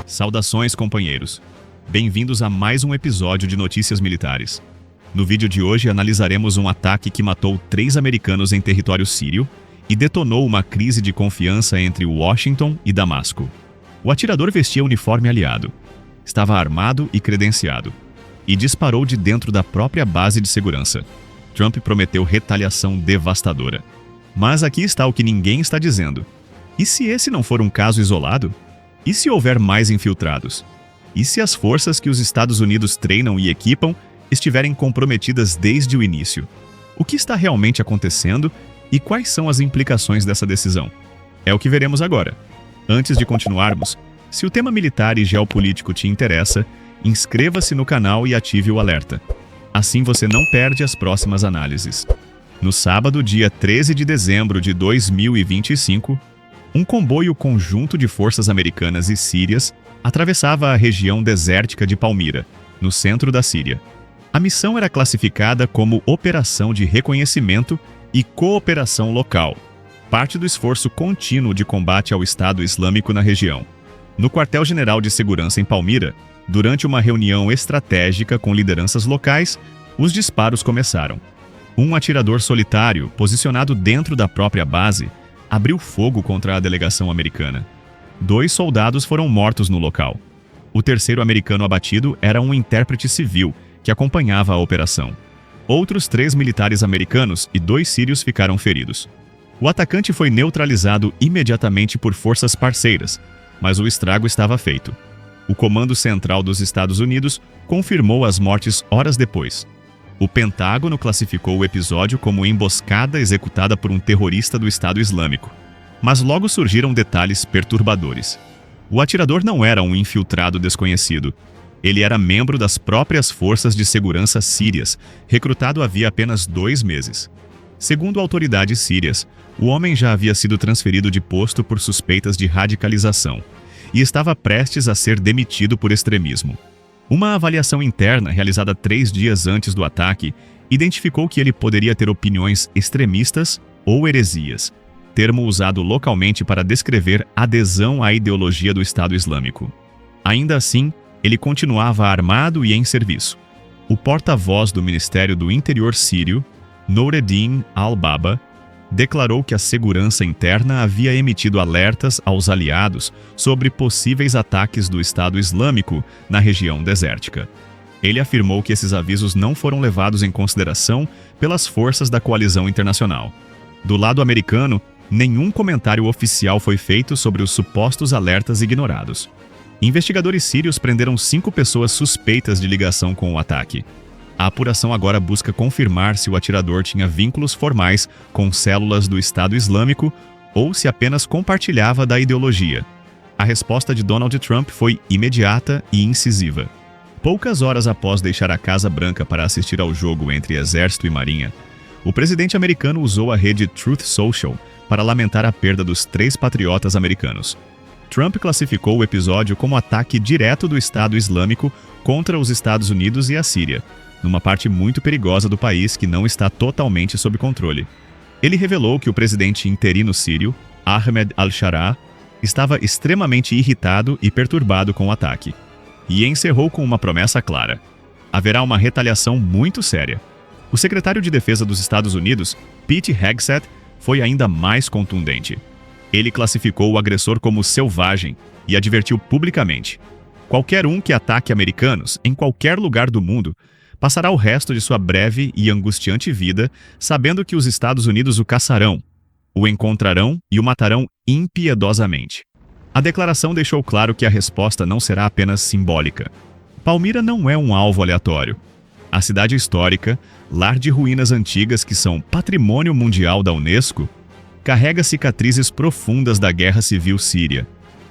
Saudações, companheiros. Bem-vindos a mais um episódio de Notícias Militares. No vídeo de hoje analisaremos um ataque que matou 3 americanos em território sírio e detonou uma crise de confiança entre Washington e Damasco. O atirador vestia uniforme aliado, estava armado e credenciado, e disparou de dentro da própria base de segurança. Trump prometeu retaliação devastadora. Mas aqui está o que ninguém está dizendo. E se esse não for um caso isolado? E se houver mais infiltrados? E se as forças que os Estados Unidos treinam e equipam estiverem comprometidas desde o início? O que está realmente acontecendo e quais são as implicações dessa decisão? É o que veremos agora. Antes de continuarmos, se o tema militar e geopolítico te interessa, inscreva-se no canal e ative o alerta. Assim você não perde as próximas análises. No sábado, dia 13 de dezembro de 2025, um comboio conjunto de forças americanas e sírias atravessava a região desértica de Palmira, no centro da Síria. A missão era classificada como Operação de Reconhecimento e Cooperação Local, parte do esforço contínuo de combate ao Estado Islâmico na região. No quartel-general de segurança em Palmira, durante uma reunião estratégica com lideranças locais, os disparos começaram. Um atirador solitário, posicionado dentro da própria base, abriu fogo contra a delegação americana. 2 soldados foram mortos no local. O terceiro americano abatido era um intérprete civil que acompanhava a operação. Outros 3 militares americanos e 2 sírios ficaram feridos. O atacante foi neutralizado imediatamente por forças parceiras, mas o estrago estava feito. O Comando Central dos Estados Unidos confirmou as mortes horas depois. O Pentágono classificou o episódio como emboscada executada por um terrorista do Estado Islâmico. Mas logo surgiram detalhes perturbadores. O atirador não era um infiltrado desconhecido. Ele era membro das próprias forças de segurança sírias, recrutado havia apenas 2 meses. Segundo autoridades sírias, o homem já havia sido transferido de posto por suspeitas de radicalização e estava prestes a ser demitido por extremismo. Uma avaliação interna, realizada 3 dias antes do ataque, identificou que ele poderia ter opiniões extremistas ou heresias, termo usado localmente para descrever adesão à ideologia do Estado Islâmico. Ainda assim, ele continuava armado e em serviço. O porta-voz do Ministério do Interior sírio, Noureddin al-Baba, declarou que a segurança interna havia emitido alertas aos aliados sobre possíveis ataques do Estado Islâmico na região desértica. Ele afirmou que esses avisos não foram levados em consideração pelas forças da coalizão internacional. Do lado americano, nenhum comentário oficial foi feito sobre os supostos alertas ignorados. Investigadores sírios prenderam 5 pessoas suspeitas de ligação com o ataque. A apuração agora busca confirmar se o atirador tinha vínculos formais com células do Estado Islâmico ou se apenas compartilhava da ideologia. A resposta de Donald Trump foi imediata e incisiva. Poucas horas após deixar a Casa Branca para assistir ao jogo entre Exército e Marinha, o presidente americano usou a rede Truth Social para lamentar a perda dos 3 patriotas americanos. Trump classificou o episódio como ataque direto do Estado Islâmico contra os Estados Unidos e a Síria, numa parte muito perigosa do país que não está totalmente sob controle. Ele revelou que o presidente interino sírio, Ahmed al-Sharaa, estava extremamente irritado e perturbado com o ataque. E encerrou com uma promessa clara: haverá uma retaliação muito séria. O secretário de Defesa dos Estados Unidos, Pete Hegseth, foi ainda mais contundente. Ele classificou o agressor como selvagem e advertiu publicamente: qualquer um que ataque americanos em qualquer lugar do mundo passará o resto de sua breve e angustiante vida sabendo que os Estados Unidos o caçarão, o encontrarão e o matarão impiedosamente. A declaração deixou claro que a resposta não será apenas simbólica. Palmira não é um alvo aleatório. A cidade histórica, lar de ruínas antigas que são Patrimônio Mundial da Unesco, carrega cicatrizes profundas da Guerra Civil Síria.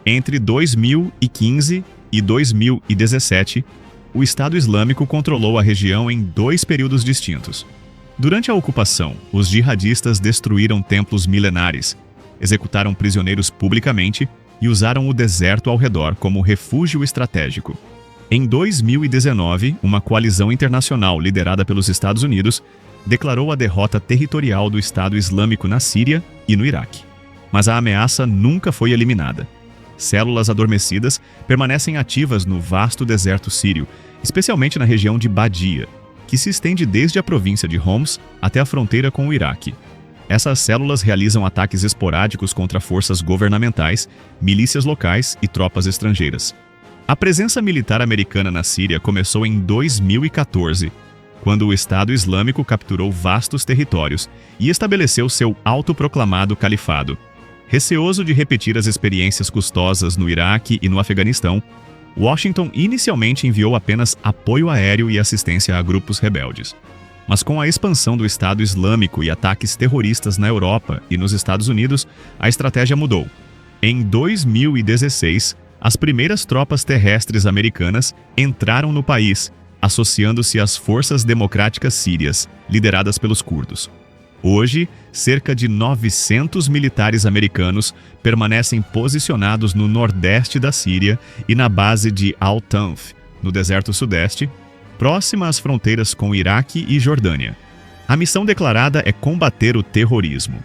Entre 2015 e 2017, o Estado Islâmico controlou a região em 2 períodos distintos. Durante a ocupação, os jihadistas destruíram templos milenares, executaram prisioneiros publicamente e usaram o deserto ao redor como refúgio estratégico. Em 2019, uma coalizão internacional liderada pelos Estados Unidos declarou a derrota territorial do Estado Islâmico na Síria e no Iraque. Mas a ameaça nunca foi eliminada. células adormecidas permanecem ativas no vasto deserto sírio, especialmente na região de Badia, que se estende desde a província de Homs até a fronteira com o Iraque. Essas células realizam ataques esporádicos contra forças governamentais, milícias locais e tropas estrangeiras. A presença militar americana na Síria começou em 2014, quando o Estado Islâmico capturou vastos territórios e estabeleceu seu autoproclamado califado. Receoso de repetir as experiências custosas no Iraque e no Afeganistão, Washington inicialmente enviou apenas apoio aéreo e assistência a grupos rebeldes. Mas com a expansão do Estado Islâmico e ataques terroristas na Europa e nos Estados Unidos, a estratégia mudou. Em 2016, as primeiras tropas terrestres americanas entraram no país, associando-se às Forças Democráticas Sírias, lideradas pelos curdos. Hoje, cerca de 900 militares americanos permanecem posicionados no nordeste da Síria e na base de Al-Tanf, no deserto sudeste, próxima às fronteiras com Iraque e Jordânia. A missão declarada é combater o terrorismo.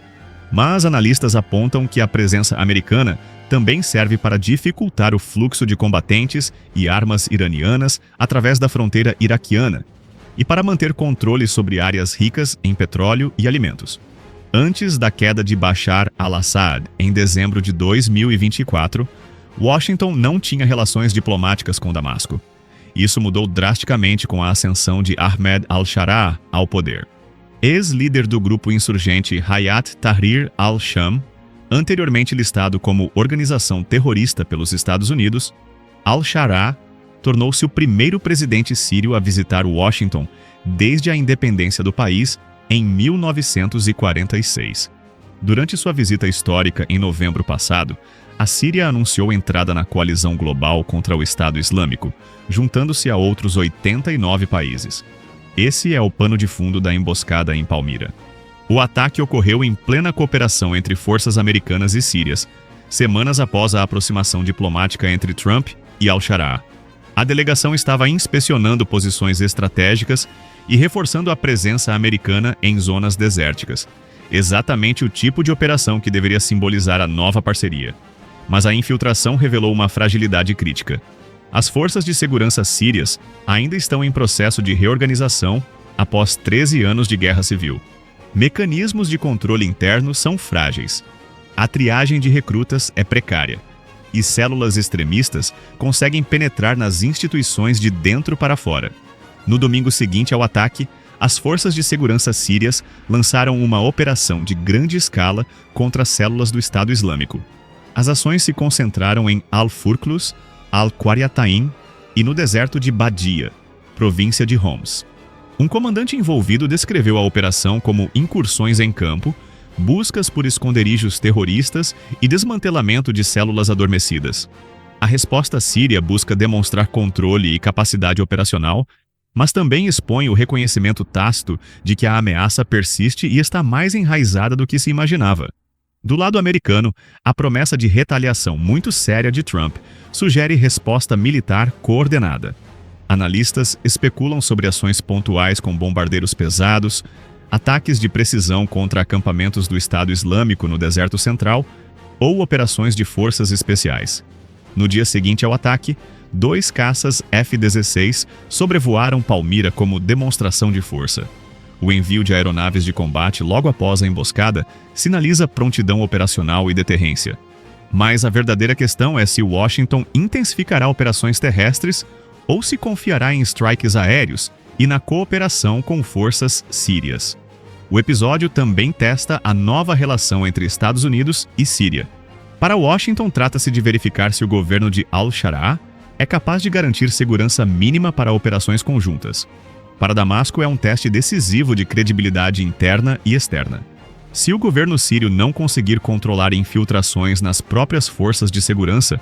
Mas analistas apontam que a presença americana também serve para dificultar o fluxo de combatentes e armas iranianas através da fronteira iraquiana e para manter controle sobre áreas ricas em petróleo e alimentos. Antes da queda de Bashar al-Assad, em dezembro de 2024, Washington não tinha relações diplomáticas com Damasco. Isso mudou drasticamente com a ascensão de Ahmed al-Sharaa ao poder. Ex-líder do grupo insurgente Hayat Tahrir al-Sham, anteriormente listado como organização terrorista pelos Estados Unidos, al-Sharaa tornou-se o primeiro presidente sírio a visitar Washington desde a independência do país em 1946. Durante sua visita histórica em novembro passado, a Síria anunciou entrada na coalizão global contra o Estado Islâmico, juntando-se a outros 89 países. Esse é o pano de fundo da emboscada em Palmira. O ataque ocorreu em plena cooperação entre forças americanas e sírias, semanas após a aproximação diplomática entre Trump e al-Sharaa. A delegação estava inspecionando posições estratégicas e reforçando a presença americana em zonas desérticas, exatamente o tipo de operação que deveria simbolizar a nova parceria. Mas a infiltração revelou uma fragilidade crítica. As forças de segurança sírias ainda estão em processo de reorganização após 13 anos de guerra civil. Mecanismos de controle interno são frágeis. A triagem de recrutas é precária. E células extremistas conseguem penetrar nas instituições de dentro para fora. No domingo seguinte ao ataque, as forças de segurança sírias lançaram uma operação de grande escala contra as células do Estado Islâmico. As ações se concentraram em Al-Furqlus, Al-Qaryatayn e no deserto de Badia, província de Homs. Um comandante envolvido descreveu a operação como incursões em campo, buscas por esconderijos terroristas e desmantelamento de células adormecidas. A resposta síria busca demonstrar controle e capacidade operacional, mas também expõe o reconhecimento tácito de que a ameaça persiste e está mais enraizada do que se imaginava. Do lado americano, a promessa de retaliação muito séria de Trump sugere resposta militar coordenada. Analistas especulam sobre ações pontuais com bombardeiros pesados, ataques de precisão contra acampamentos do Estado Islâmico no deserto central ou operações de forças especiais. No dia seguinte ao ataque, 2 caças F-16 sobrevoaram Palmira como demonstração de força. O envio de aeronaves de combate logo após a emboscada sinaliza prontidão operacional e deterrência. Mas a verdadeira questão é se Washington intensificará operações terrestres ou se confiará em strikes aéreos e na cooperação com forças sírias. O episódio também testa a nova relação entre Estados Unidos e Síria. Para Washington, trata-se de verificar se o governo de al-Sharaa é capaz de garantir segurança mínima para operações conjuntas. Para Damasco, é um teste decisivo de credibilidade interna e externa. Se o governo sírio não conseguir controlar infiltrações nas próprias forças de segurança,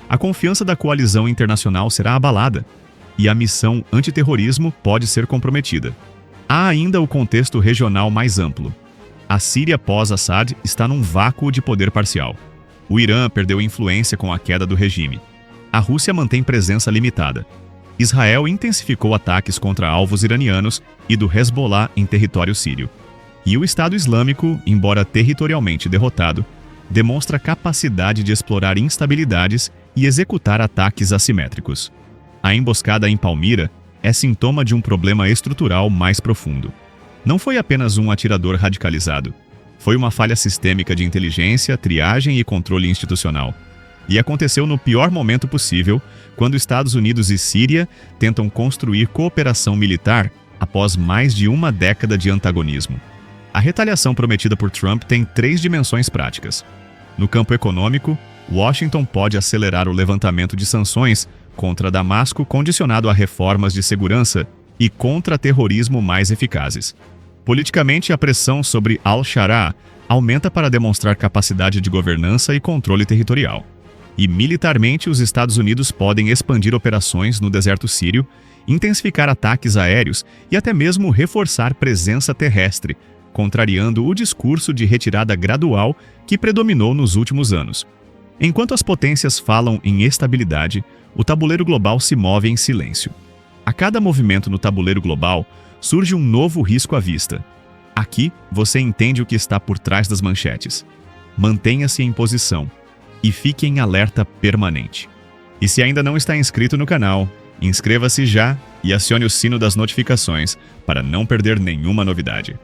a confiança da coalizão internacional será abalada e a missão antiterrorismo pode ser comprometida. Há ainda o contexto regional mais amplo. A Síria pós-Assad está num vácuo de poder parcial. O Irã perdeu influência com a queda do regime. A Rússia mantém presença limitada. Israel intensificou ataques contra alvos iranianos e do Hezbollah em território sírio. E o Estado Islâmico, embora territorialmente derrotado, demonstra capacidade de explorar instabilidades e executar ataques assimétricos. A emboscada em Palmira é sintoma de um problema estrutural mais profundo. Não foi apenas um atirador radicalizado. Foi uma falha sistêmica de inteligência, triagem e controle institucional. E aconteceu no pior momento possível, quando Estados Unidos e Síria tentam construir cooperação militar após mais de uma década de antagonismo. A retaliação prometida por Trump tem 3 dimensões práticas. No campo econômico, Washington pode acelerar o levantamento de sanções contra Damasco condicionado a reformas de segurança e contra-terrorismo mais eficazes. Politicamente, a pressão sobre Al-Sharaa aumenta para demonstrar capacidade de governança e controle territorial. E militarmente, os Estados Unidos podem expandir operações no deserto sírio, intensificar ataques aéreos e até mesmo reforçar presença terrestre, contrariando o discurso de retirada gradual que predominou nos últimos anos. Enquanto as potências falam em estabilidade, o tabuleiro global se move em silêncio. A cada movimento no tabuleiro global, surge um novo risco à vista. Aqui, você entende o que está por trás das manchetes. Mantenha-se em posição e fique em alerta permanente. E se ainda não está inscrito no canal, inscreva-se já e acione o sino das notificações para não perder nenhuma novidade.